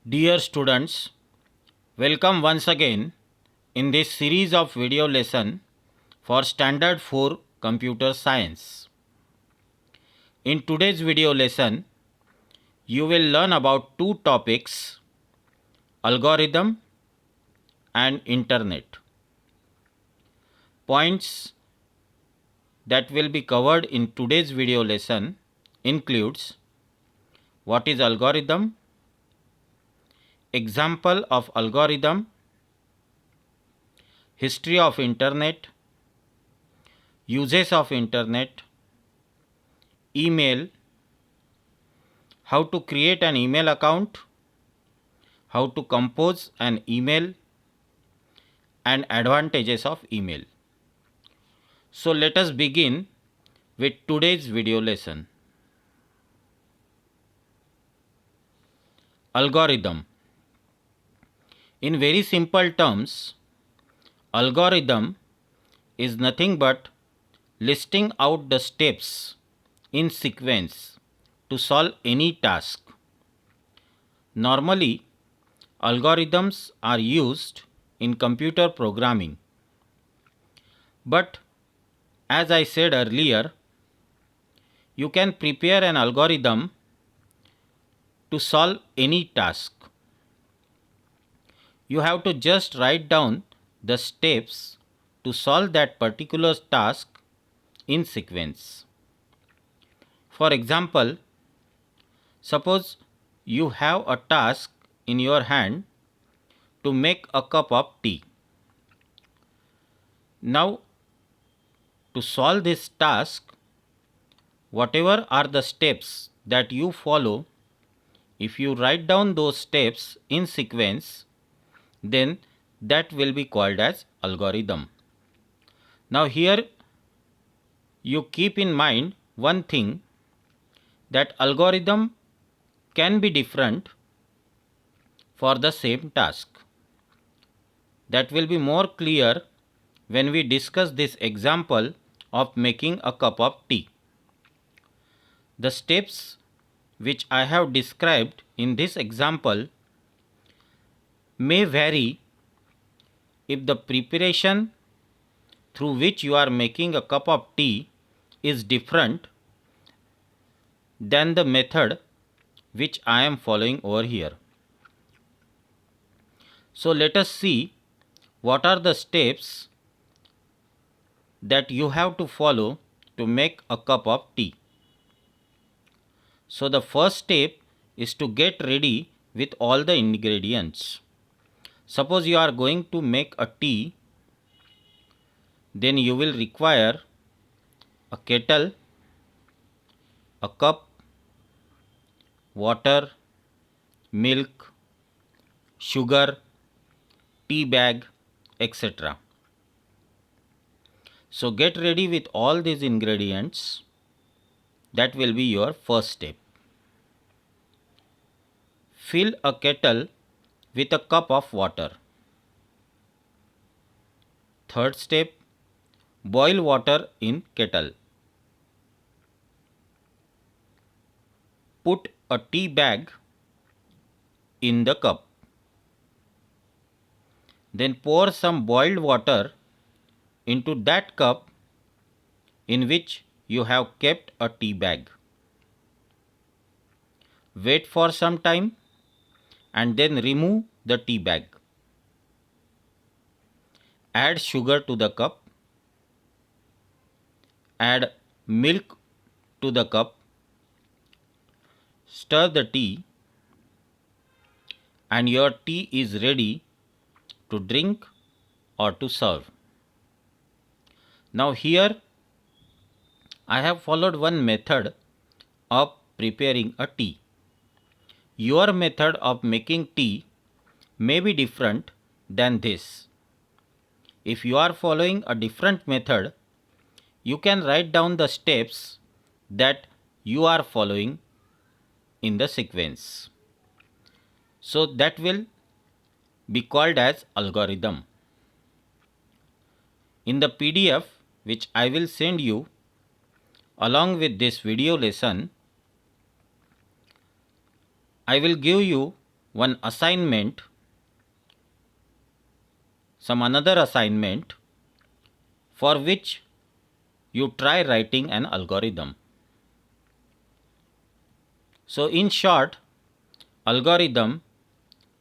Dear students, welcome once again in this series of video lesson for Standard 4 Computer Science. In today's video lesson, you will learn about two topics, algorithm and internet. Points that will be covered in today's video lesson includes what is algorithm, example of algorithm, history of internet, uses of internet, email, how to create an email account, how to compose an email, and advantages of email. So let us begin with today's video lesson. Algorithm. In very simple terms, algorithm is nothing but listing out the steps in sequence to solve any task. Normally, algorithms are used in computer programming. But as I said earlier, you can prepare an algorithm to solve any task. You have to just write down the steps to solve that particular task in sequence. For example, suppose you have a task in your hand to make a cup of tea. Now, to solve this task, whatever are the steps that you follow, if you write down those steps in sequence, then that will be called as algorithm. Now here you keep in mind one thing, that algorithm can be different for the same task. That will be more clear when we discuss this example of making a cup of tea. The steps which I have described in this example may vary if the preparation through which you are making a cup of tea is different than the method which I am following over here. So let us see what are the steps that you have to follow to make a cup of tea. So the first step is to get ready with all the ingredients. Suppose you are going to make a tea, then you will require a kettle, a cup, water, milk, sugar, tea bag, etc. So get ready with all these ingredients. That will be your first step. Fill a kettle with a cup of water. Third step, boil water in kettle. Put a tea bag in the cup. Then pour some boiled water into that cup in which you have kept a tea bag. Wait for some time and then remove the tea bag. Add sugar to the cup. Add milk to the cup. Stir the tea and your tea is ready to drink or to serve. Now here I have followed one method of preparing a tea. Your method of making tea may be different than this. If you are following a different method, you can write down the steps that you are following in the sequence. So that will be called as algorithm. In the PDF which I will send you along with this video lesson, I will give you one assignment, some another assignment for which you try writing an algorithm. So in short, algorithm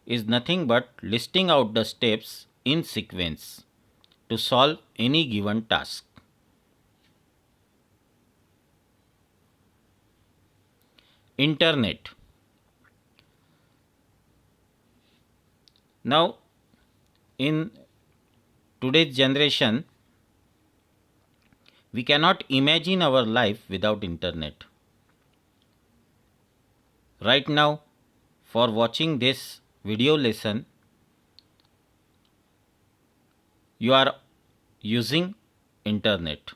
is nothing but listing out the steps in sequence to solve any given task. Internet. Now, in today's generation, we cannot imagine our life without internet. Right now, for watching this video lesson, you are using internet.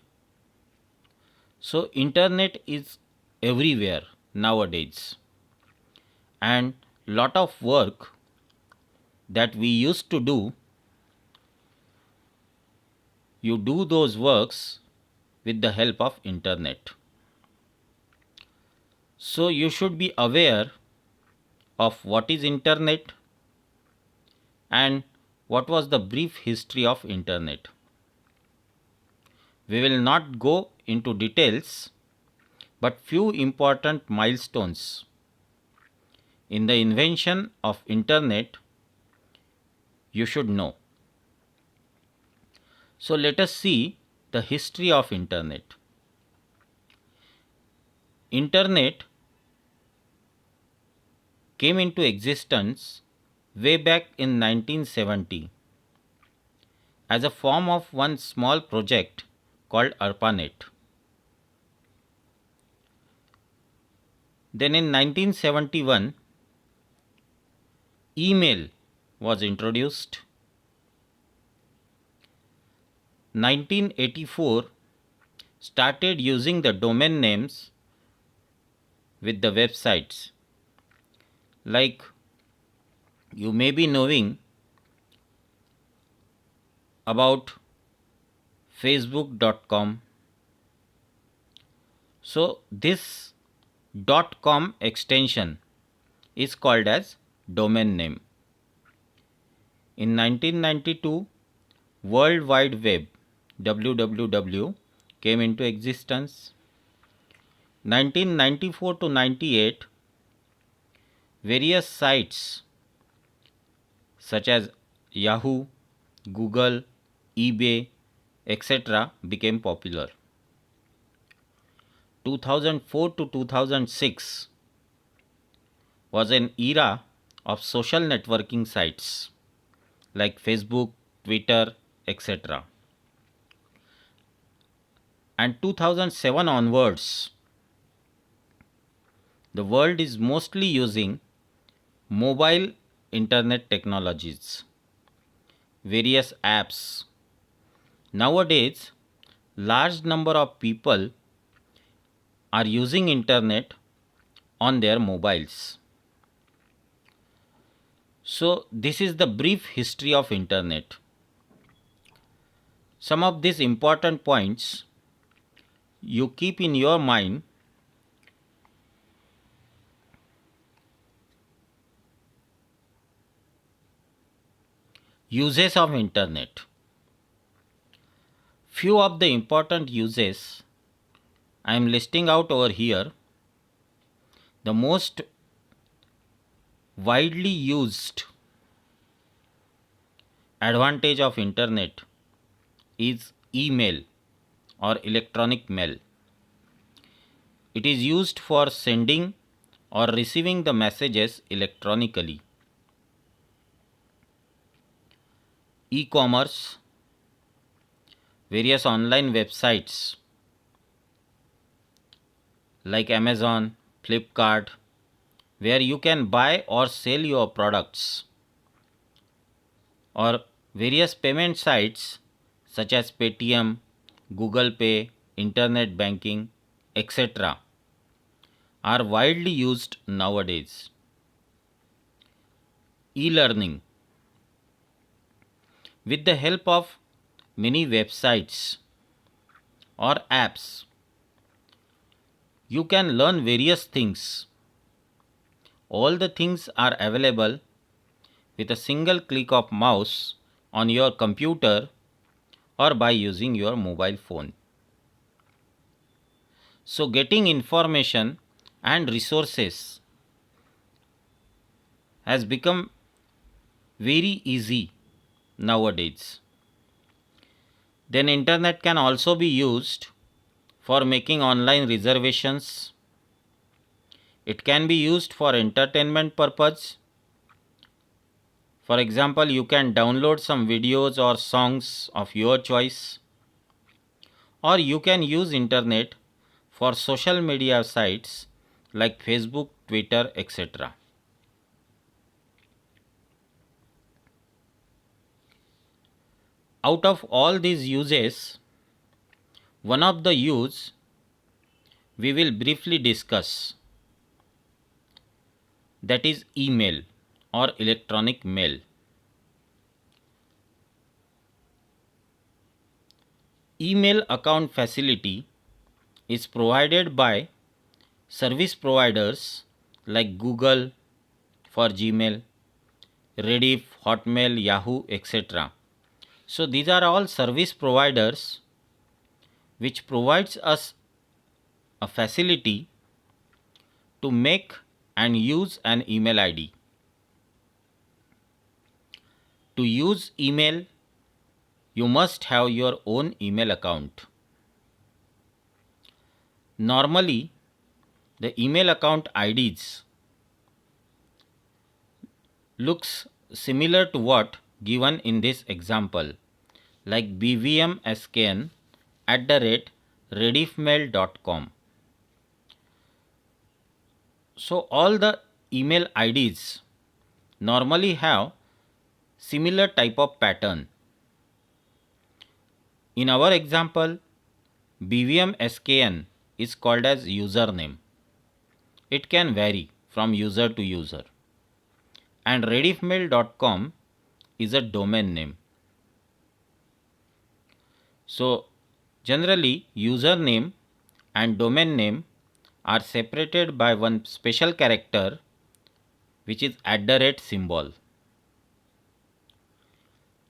So internet is everywhere nowadays, and lot of work that we used to do, you do those works with the help of internet. So you should be aware of what is internet and what was the brief history of internet. We will not go into details, but few important milestones in the invention of internet you should know. So let us see the history of internet. Internet came into existence way back in 1970 as a form of one small project called ARPANET. Then in 1971, email was introduced. 1984 started using the domain names with the websites. Like you may be knowing about facebook.com. So this .com extension is called as domain name. In 1992, World Wide Web WWW came into existence. 1994 to 98, various sites such as Yahoo, Google, eBay, etc. became popular. 2004 to 2006 was an era of social networking sites like Facebook, Twitter, etc. And 2007 onwards, the world is mostly using mobile internet technologies, various apps. Nowadays, large number of people are using internet on their mobiles. So this is the brief history of internet. Some of these important points you keep in your mind. Uses of internet. Few of the important uses I am listing out over here. The most widely used advantage of internet is email or electronic mail. It is used for sending or receiving the messages electronically. E-commerce, various online websites like Amazon, Flipkart, where you can buy or sell your products, or various payment sites such as Paytm, Google Pay, internet banking, etc. are widely used nowadays. E-learning. With the help of many websites or apps, you can learn various things All the things are available with a single click of mouse on your computer or by using your mobile phone. So getting information and resources has become very easy nowadays. Then internet can also be used for making online reservations. It can be used for entertainment purpose. For example, you can download some videos or songs of your choice, or you can use internet for social media sites like Facebook, Twitter, etc. Out of all these uses, one of the use we will briefly discuss, that is email or electronic mail. Email account facility is provided by service providers like Google for Gmail, Rediff, Hotmail, Yahoo, etc. So these are all service providers which provides us a facility to make and use an email ID. To use email, you must have your own email account. Normally, the email account IDs looks similar to what given in this example, like bvmskn@rediffmail.com. So all the email IDs normally have similar type of pattern. In our example, bvmskn is called as username. It can vary from user to user. And rediffmail.com is a domain name. So generally username and domain name are separated by one special character, which is @ symbol.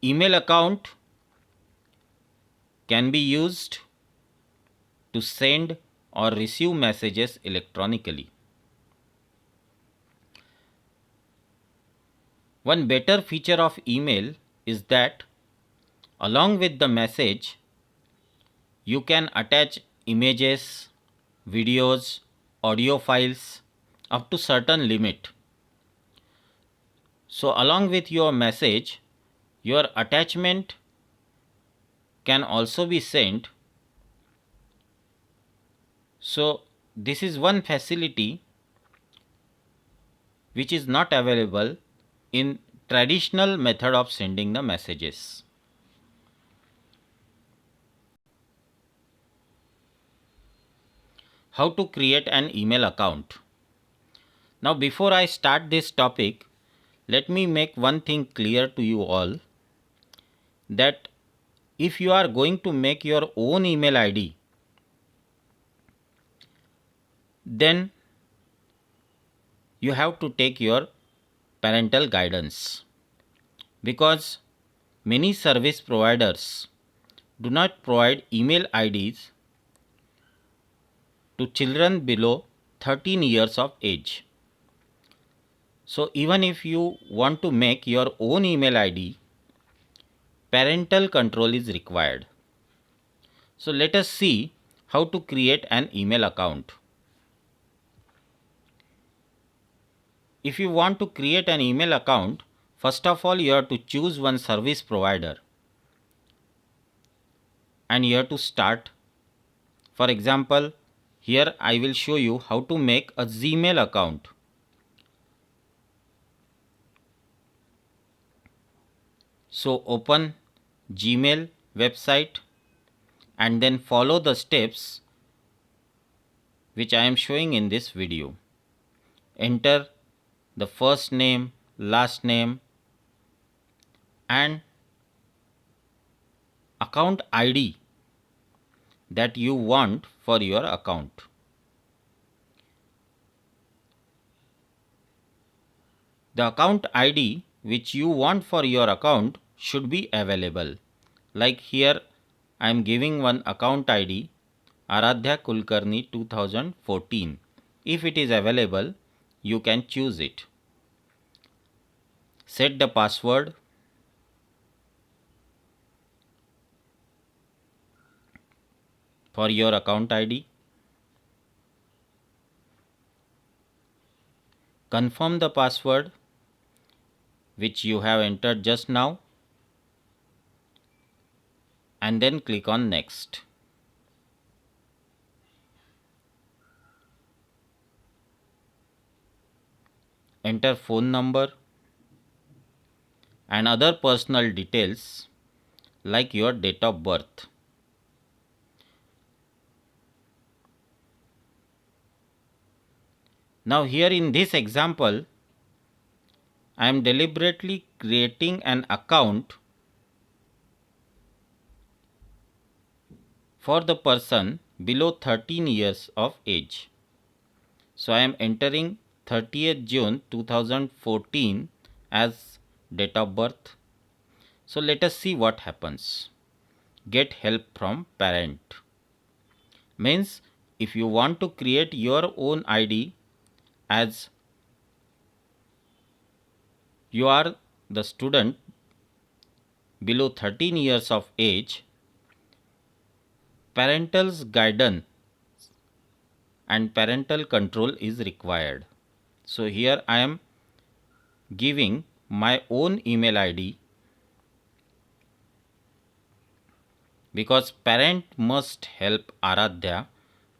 Email account can be used to send or receive messages electronically. One better feature of email is that along with the message, you can attach images, videos, audio files up to certain limit. So along with your message, your attachment can also be sent. So this is one facility which is not available in traditional method of sending the messages. How to create an email account? Now before I start this topic, let me make one thing clear to you all, that if you are going to make your own email ID, then you have to take your parental guidance, because many service providers do not provide email IDs to children below 13 years of age. So even if you want to make your own email ID, parental control is required. So let us see how to create an email account. If you want to create an email account, first of all you have to choose one service provider and you have to start. For example, here I will show you how to make a Gmail account. So open Gmail website and then follow the steps which I am showing in this video. Enter the first name, last name and account ID that you want for your account. The account ID which you want for your account should be available. Like here I am giving one account ID, Aradhya Kulkarni 2014. If it is available, you can choose it. Set the password. For your account ID. Confirm the password which you have entered just now, and then click on next. Enter phone number and other personal details like your date of birth. Now here in this example, I am deliberately creating an account for the person below 13 years of age. So I am entering 30th June 2014 as date of birth. So let us see what happens. Get help from parent. Means if you want to create your own ID as you are the student below 13 years of age, parental's guidance and parental control is required. So here I am giving my own email ID because parent must help Aradhya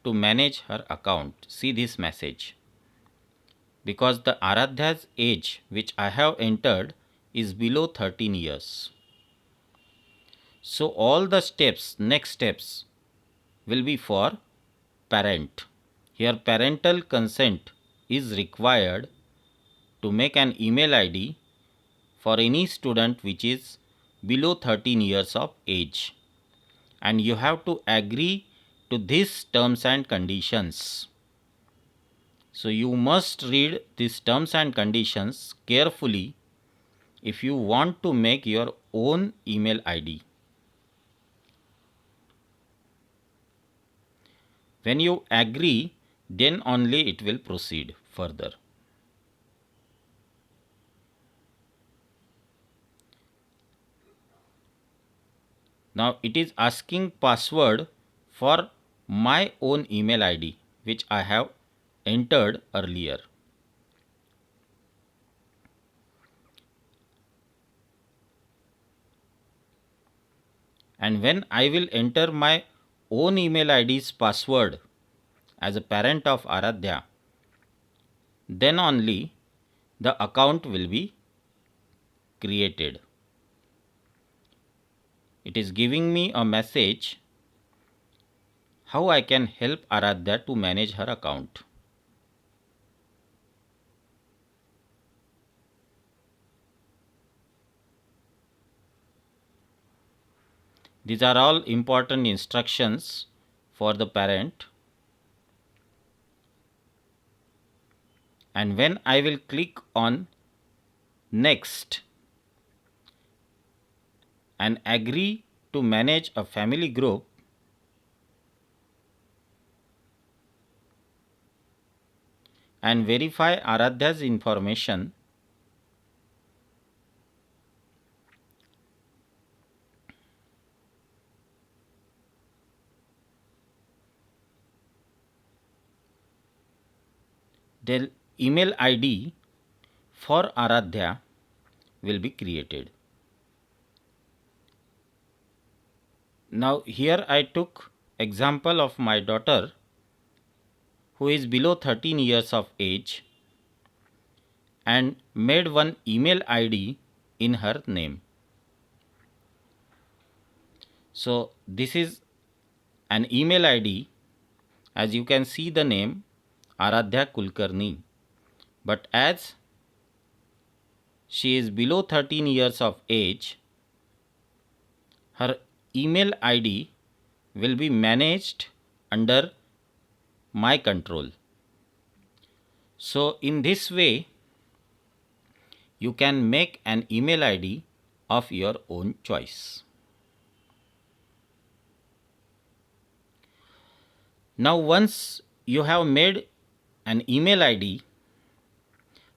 to manage her account. See this message. Because the Aradhya's age which I have entered is below 13 years. So all the steps, next steps will be for parent. Here parental consent is required to make an email ID for any student which is below 13 years of age. And you have to agree to these terms and conditions. So you must read these terms and conditions carefully if you want to make your own email ID. When you agree, then only it will proceed further. Now it is asking password for my own email ID which I have entered earlier. And when I will enter my own email ID's password as a parent of Aradhya, then only the account will be created. It is giving me a message how I can help Aradhya to manage her account. These are all important instructions for the parent. And when I will click on next and agree to manage a family group, and verify Aradhya's information, the email ID for Aradhya will be created. Now here I took example of my daughter who is below 13 years of age and made one email ID in her name. So this is an email ID. As you can see the name Aradhya Kulkarni, but as she is below 13 years of age, her email ID will be managed under my control. So in this way you can make an email ID of your own choice. Now once you have made an email ID,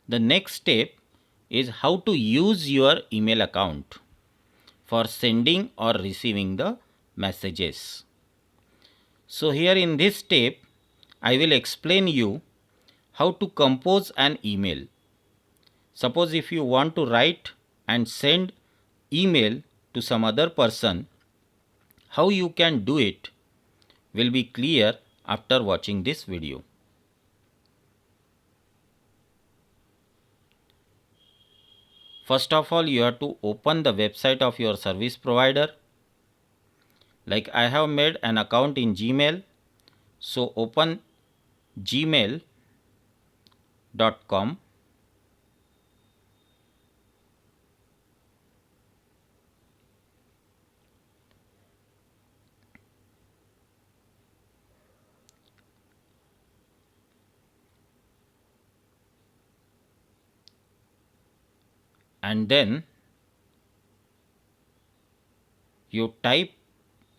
the next step is how to use your email account for sending or receiving the messages. So here in this step, I will explain you how to compose an email. Suppose if you want to write and send email to some other person, how you can do it will be clear after watching this video. First of all, you have to open the website of your service provider. Like I have made an account in Gmail, so open gmail.com. And then you type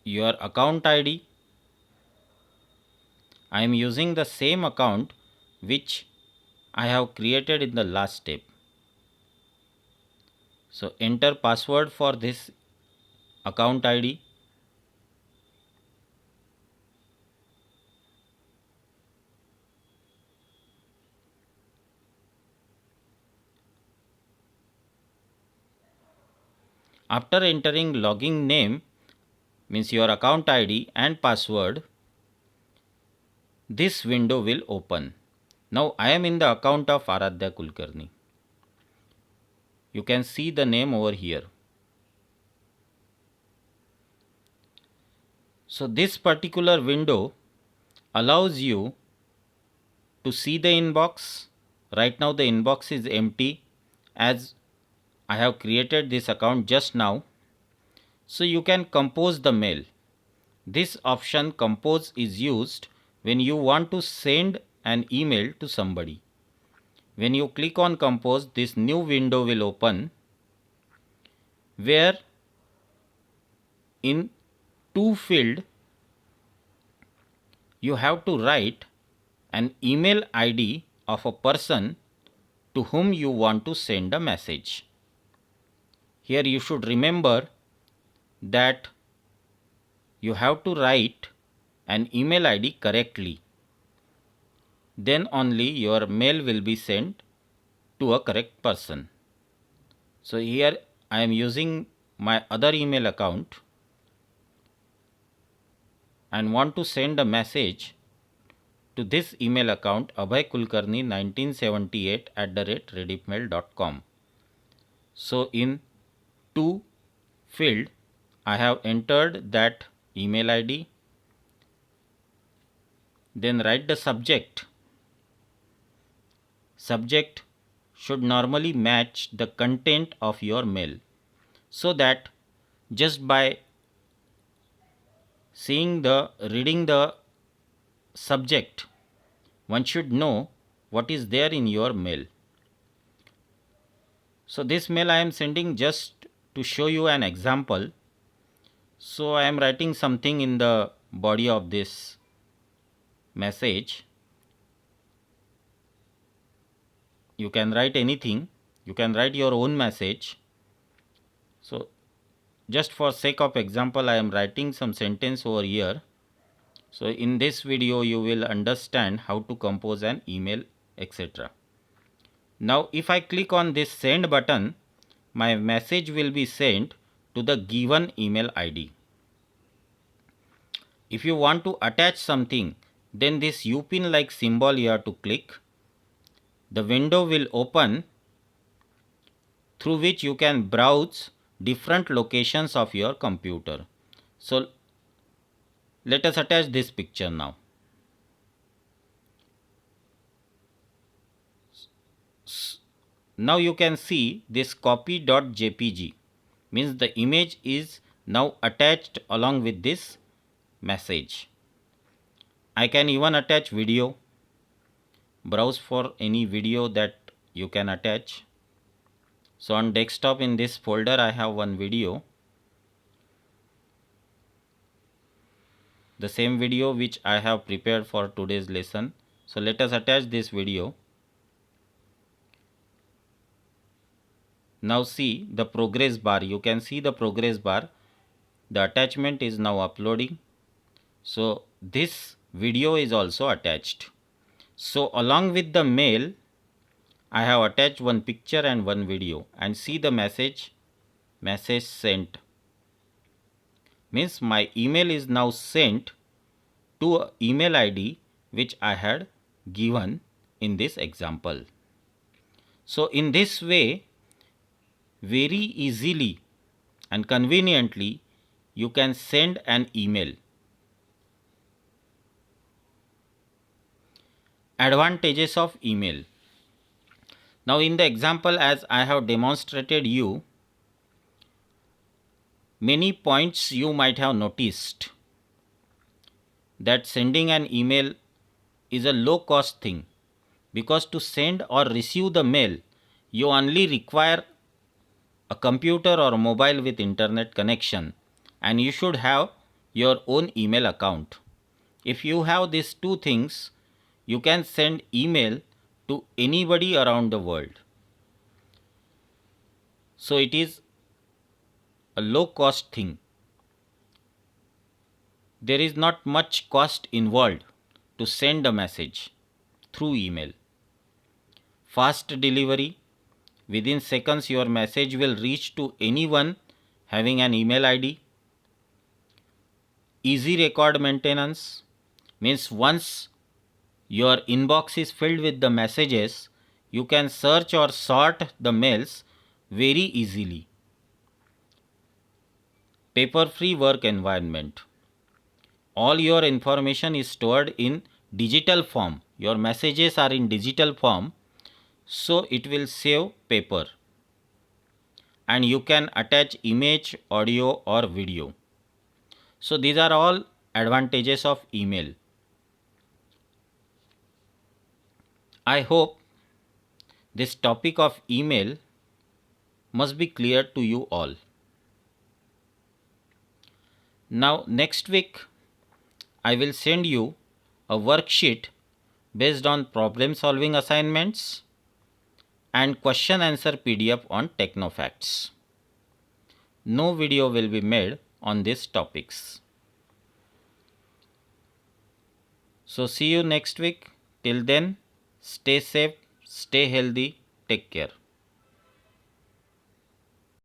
your account ID. I am using the same account which I have created in the last step. So enter password for this account ID. After entering login name, means your account ID and password, this window will open. Now I am in the account of Aradhya Kulkarni. You can see the name over here. So this particular window allows you to see the inbox. Right now the inbox is empty as I have created this account just now. So you can compose the mail. This option compose is used when you want to send an email to somebody. When you click on compose, this new window will open where in to field you have to write an email ID of a person to whom you want to send a message. Here you should remember that you have to write an email ID correctly. Then only your mail will be sent to a correct person. So here I am using my other email account and want to send a message to this email account abhaykulkarni1978@redipmail.com. So in to field I have entered that email ID. Then write the subject. Subject should normally match the content of your mail, so that just by reading the subject, one should know what is there in your mail. So this mail I am sending just to show you an example. So I am writing something in the body of this message. You can write anything. You can write your own message. So just for sake of example, I am writing some sentence over here. So in this video you will understand how to compose an email, etc. Now if I click on this send button, my message will be sent to the given email ID. If you want to attach something, then this UPIN like symbol you have to click. The window will open through which you can browse different locations of your computer. So let us attach this picture now. Now you can see this copy.jpg means the image is now attached along with this message. I can even attach video. Browse for any video that you can attach. So on desktop in this folder I have one video, the same video which I have prepared for today's lesson. So let us attach this video. Now see the progress bar. You can see the progress bar. The attachment is now uploading. So this video is also attached. So along with the mail, I have attached one picture and one video, and see the message sent. Means my email is now sent to a email ID which I had given in this example. So in this way, very easily and conveniently you can send an email. Advantages of email. Now in the example as I have demonstrated you, many points you might have noticed that sending an email is a low cost thing, because to send or receive the mail you only require a computer or a mobile with internet connection, and you should have your own email account. If you have these two things, you can send email to anybody around the world. So it is a low cost thing. There is not much cost involved to send a message through email. Fast delivery. Within seconds your message will reach to anyone having an email ID. Easy record maintenance. Means once your inbox is filled with the messages, you can search or sort the mails very easily. Paper-free work environment. All your information is stored in digital form. Your messages are in digital form, so it will save paper. And you can attach image, audio or video. So these are all advantages of email. I hope this topic of email must be clear to you all. Now next week I will send you a worksheet based on problem solving assignments and question answer PDF on Technofacts. No video will be made on these topics. So see you next week. Till then, stay safe, stay healthy, take care.